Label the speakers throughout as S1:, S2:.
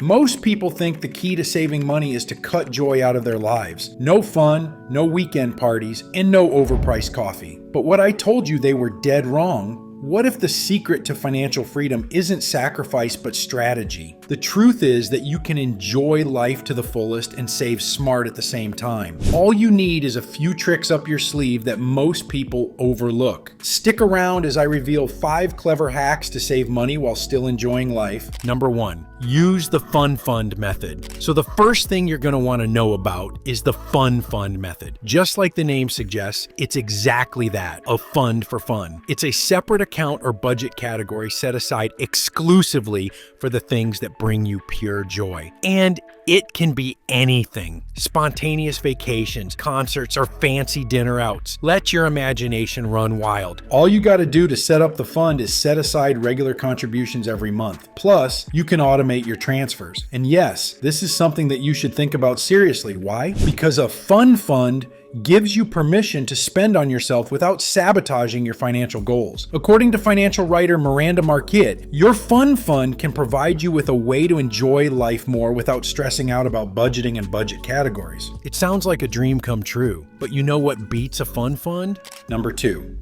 S1: Most people think the key to saving money is to cut joy out of their lives. No fun, no weekend parties, and no overpriced coffee. But what I told you, they were dead wrong. What if the secret to financial freedom isn't sacrifice but strategy? The truth is that you can enjoy life to the fullest and save smart at the same time. All you need is a few tricks up your sleeve that most people overlook. Stick around as I reveal 5 clever hacks to save money while still enjoying life. Number 1, use the fun fund method. So the first thing you're going to want to know about is the fun fund method. Just like the name suggests, it's exactly that, a fund for fun. It's a separate account or budget category set aside exclusively for the things that bring you pure joy. And it can be anything. Spontaneous vacations, concerts, or fancy dinner outs. Let your imagination run wild. All you got to do to set up the fund is set aside regular contributions every month. Plus, you can automate your transfers. And yes, this is something that you should think about seriously. Why? Because a fun fund gives you permission to spend on yourself without sabotaging your financial goals. According to financial writer Miranda Marquette, your fun fund can provide you with a way to enjoy life more without stressing out about budgeting and budget categories. It sounds like a dream come true, but you know what beats a fun fund? Number 2,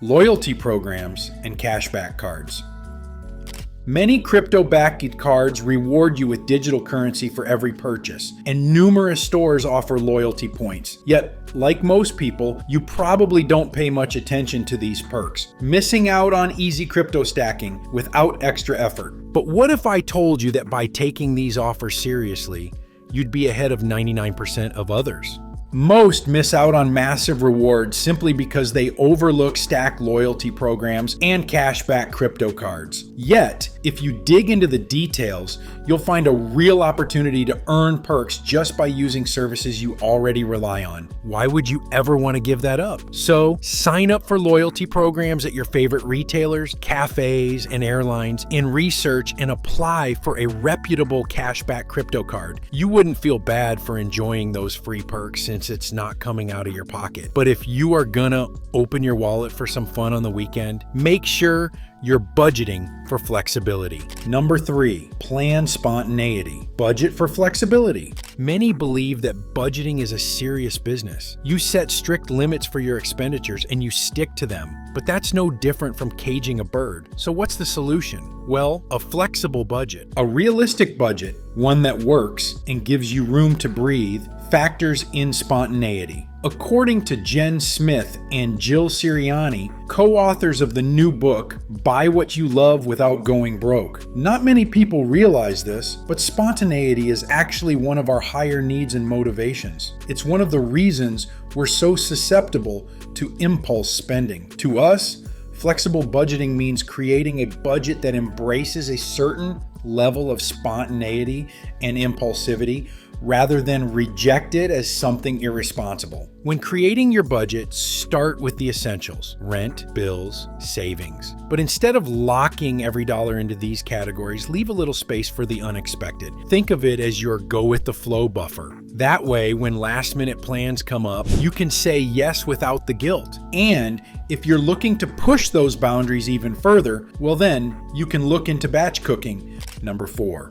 S1: loyalty programs and cashback cards. Many crypto-backed cards reward you with digital currency for every purchase, and numerous stores offer loyalty points. Yet, like most people, you probably don't pay much attention to these perks, missing out on easy crypto stacking without extra effort. But what if I told you that by taking these offers seriously, you'd be ahead of 99% of others? Most miss out on massive rewards simply because they overlook stacked loyalty programs and cashback crypto cards. Yet, if you dig into the details, you'll find a real opportunity to earn perks just by using services you already rely on. Why would you ever want to give that up? So, sign up for loyalty programs at your favorite retailers, cafes, and airlines, and research and apply for a reputable cashback crypto card. You wouldn't feel bad for enjoying those free perks since it's not coming out of your pocket. But if you are gonna open your wallet for some fun on the weekend, make sure you're budgeting for flexibility. Number 3, plan spontaneity. Budget for flexibility. Many believe that budgeting is a serious business. You set strict limits for your expenditures and you stick to them. But that's no different from caging a bird. So what's the solution? Well, a flexible budget. A realistic budget, one that works and gives you room to breathe, factors in spontaneity. According to Jen Smith and Jill Sirianni, co-authors of the new book, Buy What You Love Without Going Broke. Not many people realize this, but spontaneity is actually one of our higher needs and motivations. It's one of the reasons we're so susceptible to impulse spending. To us, flexible budgeting means creating a budget that embraces a certain level of spontaneity and impulsivity rather than reject it as something irresponsible. When creating your budget, start with the essentials: rent, bills, savings. But instead of locking every dollar into these categories, leave a little space for the unexpected. Think of it as your go-with-the-flow buffer. That way, when last-minute plans come up, you can say yes without the guilt. And if you're looking to push those boundaries even further, well then, you can look into batch cooking. Number 4,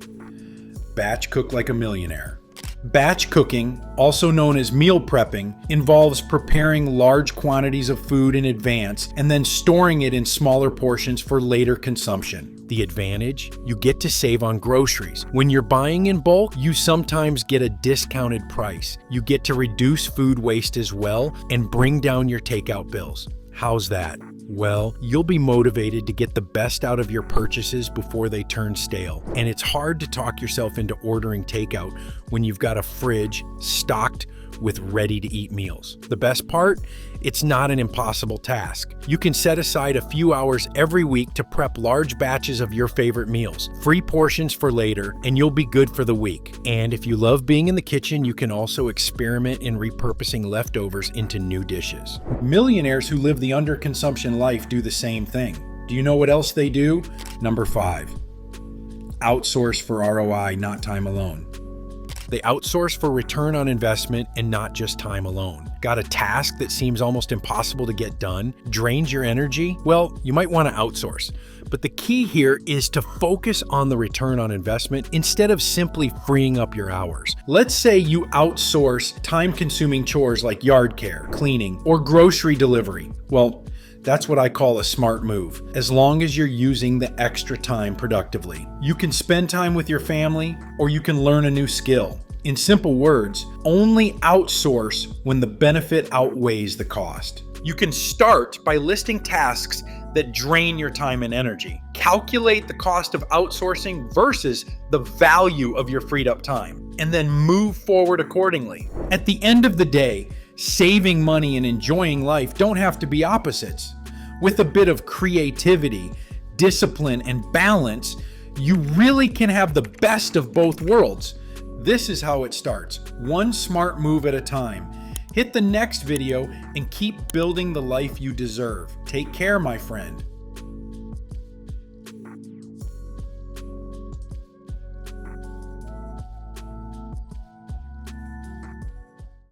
S1: batch cook like a millionaire. Batch cooking, also known as meal prepping, involves preparing large quantities of food in advance and then storing it in smaller portions for later consumption. The advantage? You get to save on groceries. When you're buying in bulk, you sometimes get a discounted price. You get to reduce food waste as well and bring down your takeout bills. How's that? Well, you'll be motivated to get the best out of your purchases before they turn stale. And it's hard to talk yourself into ordering takeout when you've got a fridge stocked with ready-to-eat meals. The best part? It's not an impossible task. You can set aside a few hours every week to prep large batches of your favorite meals, free portions for later, and you'll be good for the week. And if you love being in the kitchen, you can also experiment in repurposing leftovers into new dishes. Millionaires who live the underconsumption life do the same thing. Do you know what else they do? Number 5, outsource for ROI, not time alone. They outsource for return on investment and not just time alone. Got a task that seems almost impossible to get done? Drains your energy? Well, you might want to outsource. But the key here is to focus on the return on investment instead of simply freeing up your hours. Let's say you outsource time-consuming chores like yard care, cleaning, or grocery delivery. Well, that's what I call a smart move, as long as you're using the extra time productively. You can spend time with your family, or you can learn a new skill. In simple words, only outsource when the benefit outweighs the cost. You can start by listing tasks that drain your time and energy. Calculate the cost of outsourcing versus the value of your freed up time, and then move forward accordingly. At the end of the day, saving money and enjoying life don't have to be opposites. With a bit of creativity, discipline, and balance, you really can have the best of both worlds. This is how it starts, one smart move at a time. Hit the next video and keep building the life you deserve. Take care, my friend.